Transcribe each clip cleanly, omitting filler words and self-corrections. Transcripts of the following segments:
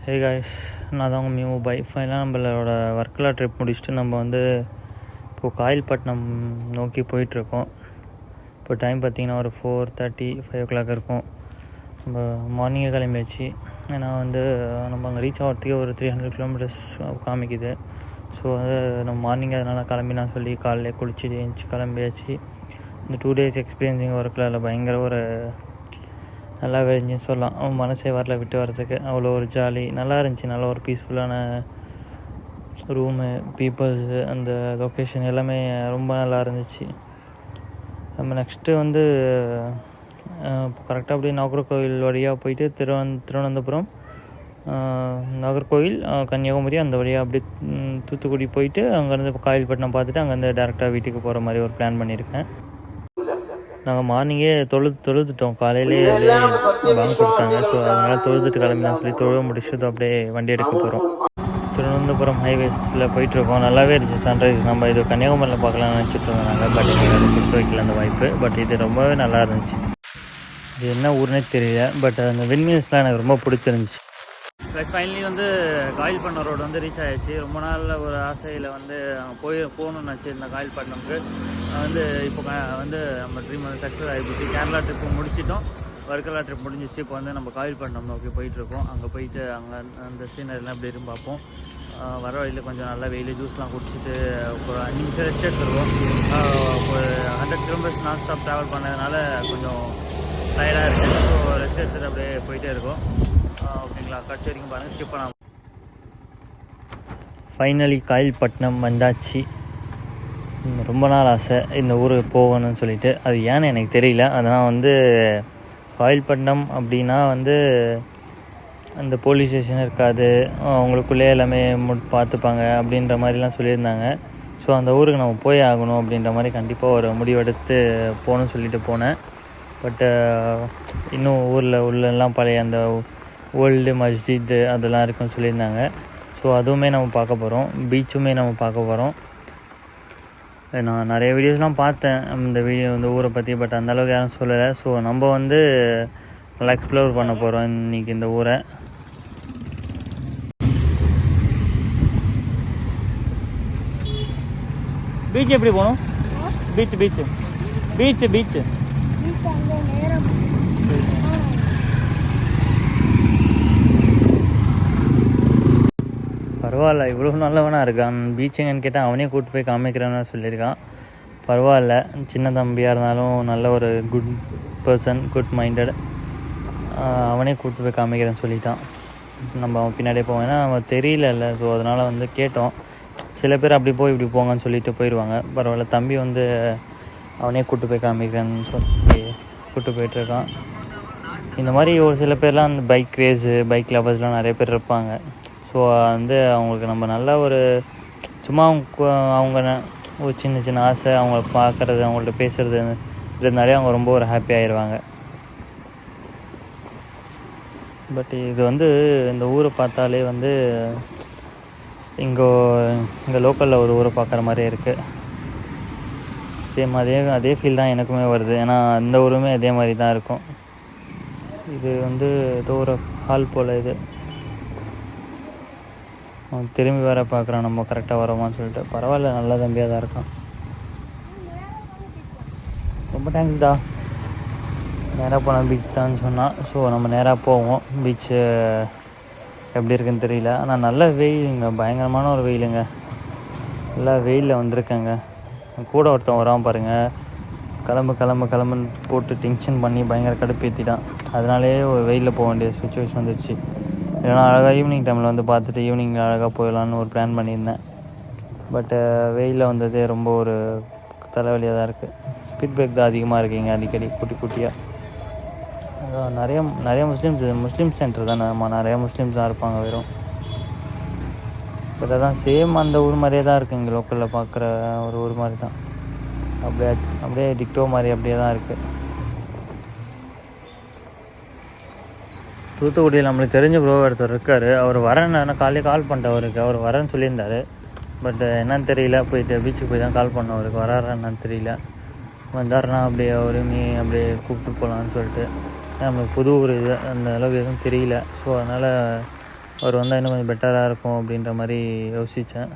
Hey guys, நான் தான் உங்கள் மியூ பை. ஃபைனலாக நம்மளோட வர்க்கலா ட்ரிப் முடிச்சுட்டு நம்ம வந்து இப்போது காயல்பட்டினம் நோக்கி போயிட்டுருக்கோம். இப்போ டைம் பார்த்திங்கன்னா ஒரு 4:30 5 o'clock இருக்கும். நம்ம மார்னிங்கே கிளம்பியாச்சு. ஏன்னா வந்து நம்ம அங்கே ரீச் ஆகிறதுக்கே ஒரு 300 kilometers காமிக்குது. ஸோ வந்து நம்ம மார்னிங் அதனால் கிளம்பினா சொல்லி காலையில் குளிச்சுட்டு எழுந்துச்சி கிளம்பியாச்சு. இந்த 2 days எக்ஸ்பீரியன்ஸிங் ஒர்க்கில் பயங்கர ஒரு நல்லா இருந்துச்சுன்னு சொல்லலாம். மனசே வரல விட்டு வரதுக்கு. அவ்வளோ ஒரு ஜாலி நல்லா இருந்துச்சு. நல்ல ஒரு பீஸ்ஃபுல்லான ரூமு, பீப்புள்ஸு, அந்த லொக்கேஷன் எல்லாமே ரொம்ப நல்லா இருந்துச்சு. நம்ம நெக்ஸ்ட்டு வந்து கரெக்டாக அப்படியே நாகர்கோவில் வழியாக போயிட்டு திருவனந்தபுரம், நாகர்கோவில், கன்னியாகுமரி அந்த வழியாக அப்படியே தூத்துக்குடி போயிட்டு அங்கேருந்து காயல்பட்டினம் பார்த்துட்டு அங்கேருந்து டேரெக்டாக வீட்டுக்கு போகிற மாதிரி ஒரு பிளான் பண்ணியிருக்கேன். நாங்கள் மார்னிங்கே தொழுதுட்டோம். காலையிலே வாங்க கொடுத்தாங்க. ஸோ அதனால் தொழுதுட்டு கிளம்பினா சொல்லி தொழுவ முடிச்சுட்டு அப்படியே வண்டி எடுக்க போகிறோம். திருவனந்தபுரம் ஹைவேஸில் போயிட்டுருக்கோம். நல்லாவே இருந்துச்சு சன்ரைஸ். நம்ம இது கன்னியாகுமரியில் பார்க்கலாம்னு நினச்சிட்டு இருந்தாங்க. பட் எங்களுக்கு அதை கொடுத்து வைக்கல அந்த வாய்ப்பு. பட் இது ரொம்பவே நல்லா இருந்துச்சு. இது என்ன ஊர்னே தெரியல. பட் அந்த விண்மீல்ஸ்லாம் எனக்கு ரொம்ப பிடிச்சிருந்துச்சு. ஃபைனலி வந்து காயல்பட்டினம் ரோடு வந்து ரீச் ஆகிடுச்சு. ரொம்ப நாளில் ஒரு ஆசையில் வந்து போகணும்னு வச்சுருந்தேன் காயல்பட்டினம்க்கு. வந்து இப்போ வந்து நம்ம ட்ரீம் வந்து சக்ஸஸ் ஆகிடுச்சு. கேரளா ட்ரிப்பு முடிச்சிட்டோம், வர்க்கலா ட்ரிப் முடிஞ்சிச்சு. இப்போ வந்து நம்ம காயல்பட்டினம் நோக்கி போயிட்டுருக்கோம். அங்கே போயிட்டு அங்கே அந்த சீனரிலாம் எப்படி இருக்கும் பார்ப்போம். வர வழியில் கொஞ்சம் நல்லா வெயில் ஜூஸ்லாம் குடிச்சிட்டு ஒரு 5 நிமிஷம் ரெஸ்ட் எடுத்துருவோம். ஒரு 100 kilometers நான் ஸ்டாப் ட்ராவல் பண்ணதுனால கொஞ்சம் டயர்டாக இருக்குது. ஸோ ரெஸ்ட் எடுத்துகிட்டு அப்படியே போயிட்டே இருக்கோம். ஓகேங்களா, கடைசி வரைக்கும் பாருங்கள், ஸ்கிப் பண்ணாமல். ஃபைனலி காயல்பட்டினம் வந்தாச்சு. ரொம்ப நாள் ஆசை இந்த ஊருக்கு போகணும்னு சொல்லிட்டு. அது ஏன்னு எனக்கு தெரியல. அதனால் வந்து காயல்பட்டினம் அப்படின்னா வந்து அந்த போலீஸ் ஸ்டேஷன் இருக்காது, அவங்களுக்குள்ளே எல்லாமே பார்த்துப்பாங்க அப்படின்ற மாதிரிலாம் சொல்லியிருந்தாங்க. ஸோ அந்த ஊருக்கு நம்ம போய் ஆகணும் அப்படின்ற மாதிரி கண்டிப்பாக ஒரு முடிவெடுத்து போகணும்னு சொல்லிட்டு போனேன். பட்டு இன்னும் ஊரில் உள்ளெல்லாம் பழைய அந்த ஓல்டு மஸ்ஜித் அதெல்லாம் இருக்குன்னு சொல்லியிருந்தாங்க. ஸோ அதுவுமே நம்ம பார்க்க போகிறோம். பீச்சுமே நம்ம பார்க்க போகிறோம். நான் நிறைய வீடியோஸ்லாம் பார்த்தேன் இந்த ஊரை பற்றி. பட் அந்தளவுக்கு யாரும் சொல்லலை. ஸோ நம்ம வந்து நல்லா எக்ஸ்ப்ளோர் பண்ண போகிறோம் இன்றைக்கி இந்த ஊரை. பீச் எப்படி போகணும்? பீச்சு பரவாயில்ல, இவ்வளோ நல்லவனாக இருக்கான். பீச் எங்கன்னு கேட்டால் அவனே கூப்பிட்டு போய் காமிக்கிறேன்னு சொல்லியிருக்கான். பரவாயில்ல, சின்ன தம்பியாக இருந்தாலும் நல்ல ஒரு குட் பர்சன், குட் மைண்டட். அவனே கூப்பிட்டு போய் காமிக்கிறேன்னு சொல்லிட்டான். நம்ம அவன் பின்னாடியே போவோம். ஏன்னா அவன் தெரியல. ஸோ அதனால் வந்து கேட்டோம். சில பேர் அப்படி போய் இப்படி போங்கன்னு சொல்லிட்டு போயிடுவாங்க. பரவாயில்ல, தம்பி வந்து அவனே கூப்பிட்டு போய் காமிக்கிறேன்னு சொல்லி கூப்பிட்டு போயிட்டுருக்கான். இந்த மாதிரி ஒரு சில பேர்லாம் அந்த பைக் ரேஸு, பைக் லவர்ஸ்லாம் நிறைய பேர் இருப்பாங்க. ஸோ வந்து அவங்களுக்கு நம்ம நல்ல ஒரு சும்மா அவங்க ஒரு சின்ன சின்ன ஆசை, அவங்கள பார்க்குறது, அவங்கள்ட்ட பேசுகிறது இருந்தாலே அவங்க ரொம்ப ஒரு ஹாப்பி ஆயிடுவாங்க. பட் இது வந்து இந்த ஊரை பார்த்தாலே வந்து இங்கே லோக்கலில் ஒரு ஊரை பார்க்குற மாதிரியே இருக்குது. சேம் அதே ஃபீல் தான் எனக்குமே வருது. ஏன்னா அந்த ஊருமே அதே மாதிரி தான் இருக்கும். இது வந்து ஏதோ ஒரு ஹால் போல். இது அவன் திரும்பி வர பார்க்குறான் நம்ம கரெக்டாக வரோமான்னு சொல்லிட்டு. பரவாயில்ல, நல்ல தம்பியாக தான் இருக்கான். ரொம்ப தேங்க்ஸ்டா. நேராக போனால் பீச் தான் சொன்னான். ஸோ நம்ம நேராக போவோம். பீச்சு எப்படி இருக்குன்னு தெரியல. ஆனால் நல்ல வெயிலுங்க, பயங்கரமான ஒரு வெயிலுங்க. நல்லா வெயிலில் வந்திருக்கேங்க. கூட ஒருத்தன் வரான் பாருங்கள். கிளம்புன்னு போட்டு டென்ஷன் பண்ணி பயங்கர கடுப்பேற்றிட்டான். அதனாலே ஒரு வெயிலில் போக வேண்டிய சுச்சுவேஷன் வந்துடுச்சு. இல்லைனா அழகாக ஈவினிங் டைமில் வந்து பார்த்துட்டு ஈவினிங் அழகாக போயிடலான்னு ஒரு பிளான் பண்ணியிருந்தேன். பட்டு வெயிலில் வந்ததே ரொம்ப ஒரு தலைவலியாக தான் இருக்குது. ஸ்பீட் பிரேக் தான் அதிகமாக இருக்குங்க, அடிக்கடி குட்டியாக. அதான் நிறைய முஸ்லீம் சென்டர் தான். நிறையா முஸ்லீம்ஸ் தான் இருப்பாங்க வெறும். பட் அதான் சேம் அந்த ஊர் மாதிரியே தான் இருக்குது. இங்கே லோக்கலில் பார்க்குற ஒரு ஊர் மாதிரி தான். அப்படியே டிக்டோ மாதிரி அப்படியே தான் இருக்குது. தூத்துக்குடியில் நம்மளுக்கு தெரிஞ்ச ப்ரோ ஒருத்தர் இருக்கார். அவர் வரேன்னு காலையில் கால் பண்ணிட்டு அவருக்கு. அவர் வரேன்னு சொல்லியிருந்தார். பட் என்னன்னு தெரியல. போயிட்டு பீச்சுக்கு போய் தான் கால் பண்ணோம். அவருக்கு வராறா என்னன்னு தெரியல. வந்தாருன்னா அப்படியே அவருமே அப்படியே கூப்பிட்டு போகலான்னு சொல்லிட்டு. நம்மளுக்கு புது ஊர் இது, அந்த அளவுக்கு எதுவும் தெரியல. ஸோ அதனால் அவர் வந்தால் இன்னும் கொஞ்சம் பெட்டராக இருக்கும் அப்படின்ற மாதிரி யோசித்தேன்.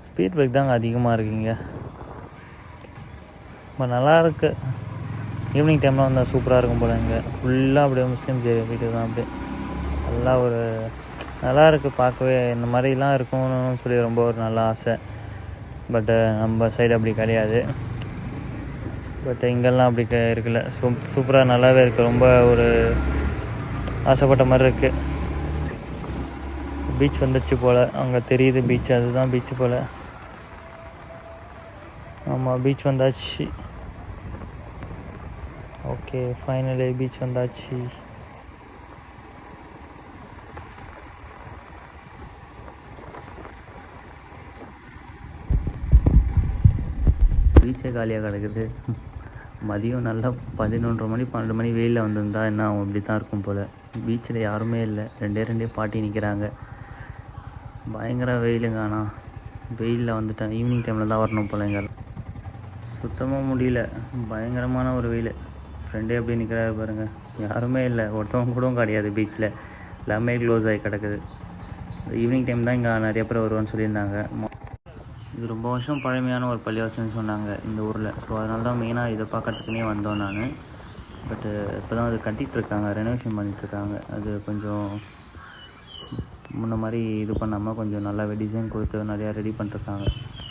ஸ்பீட் பிரேக் தாங்க அதிகமாக இருக்குங்க. ரொம்ப நல்லாயிருக்கு. ஈவினிங் டைமில் வந்தால் சூப்பராக இருக்கும் போல். இங்கே ஃபுல்லாக அப்படியே முஸ்லீம் வீடு தான். அப்படியே நல்லா இருக்குது பார்க்கவே. இந்த மாதிரிலாம் இருக்கும்னு சொல்லி ரொம்ப ஒரு நல்ல ஆசை. பட்டு நம்ம சைடு அப்படி கிடையாது. பட் இங்கெல்லாம் அப்படி இருக்குல்ல. சூப்பராக நல்லாவே இருக்குது. ரொம்ப ஒரு ஆசைப்பட்ட மாதிரி இருக்குது. பீச் வந்துடுச்சு போல். அங்கே தெரியுது பீச், அதுதான் பீச்சு போல். ஆமாம், பீச் வந்தாச்சு. ஓகே, ஃபைனலி பீச் வந்தாச்சு. பீச்சே காலியாக கிடக்குது. மதியம் நல்லா 11:30 மணி 12 மணி வெயிலில் வந்திருந்தா என்ன ஆகும்? இப்படி தான் இருக்கும் போல். பீச்சில் யாருமே இல்லை. ரெண்டே பாட்டி நிற்கிறாங்க. பயங்கர வெயிலுங்க. ஆனால் வெயிலில் வந்துட்டேன். ஈவினிங் டைமில் தான் வரணும் போல். எங்கள் சுத்தமாக முடியல. பயங்கரமான ஒரு வெயில். ஃப்ரெண்டே அப்படியே நிற்கிறாரு பாருங்கள். யாருமே இல்லை. ஒருத்தவங்க கூட கிடையாது பீச்சில். எல்லாமே க்ளோஸ் ஆகி கிடக்குது. ஈவினிங் டைம் தான் இங்கே நிறைய பேர் வருவான்னு சொல்லியிருந்தாங்க. இது ரொம்ப வருஷம் பழமையான ஒரு பள்ளிவாசல்னு சொன்னாங்க இந்த ஊரில். ஸோ அதனால தான் மெயினாக இதை பார்க்கறதுக்குனே வந்தோம் நான். பட்டு இப்போ தான் அது கட்டிகிட்ருக்காங்க, ரெனோவேஷன் பண்ணிகிட்ருக்காங்க. அது கொஞ்சம் முன்ன மாதிரி இது பண்ணாமல் கொஞ்சம் நல்லாவே டிசைன் கொடுத்து நிறையா ரெடி பண்ணிருக்காங்க.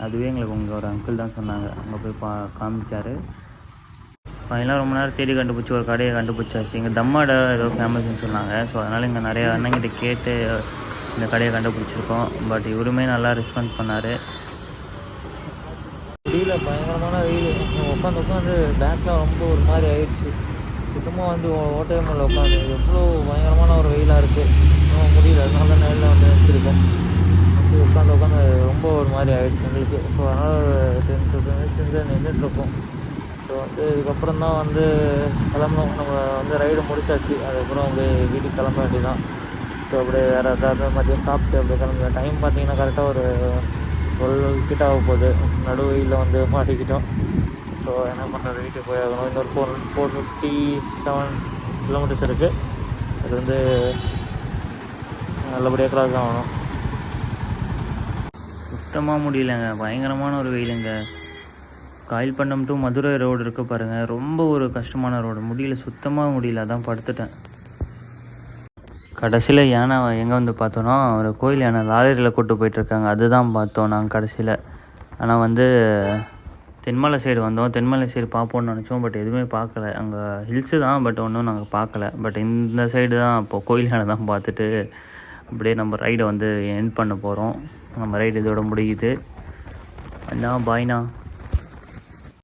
அதுவே எங்களுக்கு உங்கள் ஒரு அங்கிள் தான் சொன்னாங்க. அங்கே போய் காமிச்சார். ஃபைனலாக ரொம்ப நேரம் தேடி கண்டுபிடிச்சி ஒரு கடையை கண்டுபிடிச்சாச்சு. இங்கே தம்மாடை ஏதோ ஃபேமஸ்ன்னு சொன்னாங்க. ஸோ அதனால் இங்கே நிறைய அண்ணங்கிட்ட கேட்டு இந்த கடையை கண்டுபிடிச்சிருக்கோம். பட் இவருமே நல்லா ரெஸ்பான்ஸ் பண்ணார். முடியல, பயங்கரமான வெயில். உட்காந்து பேக்கில் ரொம்ப ஒரு மாதிரி ஆயிடுச்சு. சுத்தமாக ஓட்டவே முடியல. உட்காந்து எவ்வளோ பயங்கரமான ஒரு வெயிலாக இருக்குது. இன்னும் முடியல. அதனால தான் நேரில் வச்சுருக்கோம். உட்காந்து ரொம்ப ஒரு மாதிரி ஆகிடுச்சு எங்களுக்கு. ஸோ அதனால் 10-15 மினிட்ஸ் நின்றுட்டுருக்கோம். ஸோ இதுக்கப்புறம் தான் கிளம்பணும். நம்ம ரைடு முடிச்சாச்சு. அதுக்கப்புறம் வீட்டுக்கு கிளம்ப வேண்டியதான். ஸோ அப்படியே வேறு ஏதாவது மதியம் சாப்பிட்டு அப்படியே கிளம்ப. டைம் பார்த்தீங்கன்னா கரெக்டாக ஒரு 12 கிட்ட ஆக போகுது. நடு வெயிலில் மாட்டிக்கிட்டோம். ஸோ என்ன பண்ணுறது, வீட்டுக்கு போய் ஆகணும். இன்னொரு 457 கிலோமீட்டர்ஸ் இருக்குது. அது நல்லபடியாக கிராஸ் ஆகணும். சுத்தமாக முடியலைங்க. பயங்கரமான ஒரு வெயிலுங்க. காயல்பட்டினம் டு மதுரை ரோடு இருக்குது பாருங்கள். ரொம்ப ஒரு கஷ்டமான ரோடு. சுத்தமாக முடியல. அதான் படுத்துட்டேன். கடைசியில் யானை எங்கே பார்த்தோன்னா ஒரு கோயில் யானை லாரியில் கூப்பிட்டு போயிட்டுருக்காங்க. அதுதான் பார்த்தோம் நாங்கள் கடைசியில். ஆனால் தென்மலை சைடு வந்தோம். தென்மலை சைடு பார்ப்போம்னு நினச்சோம். பட் எதுவுமே பார்க்கல. அங்கே ஹில்ஸு தான். பட் ஒன்றும் நாங்கள் பார்க்கல. பட் இந்த சைடு தான் இப்போது கோயில் யானை தான் பார்த்துட்டு அப்படியே நம்ம ரைடை எண்ட் பண்ண போகிறோம். நம்ம ரைடு இதோட முடியுது. அண்ணா பாய்ண்ணா.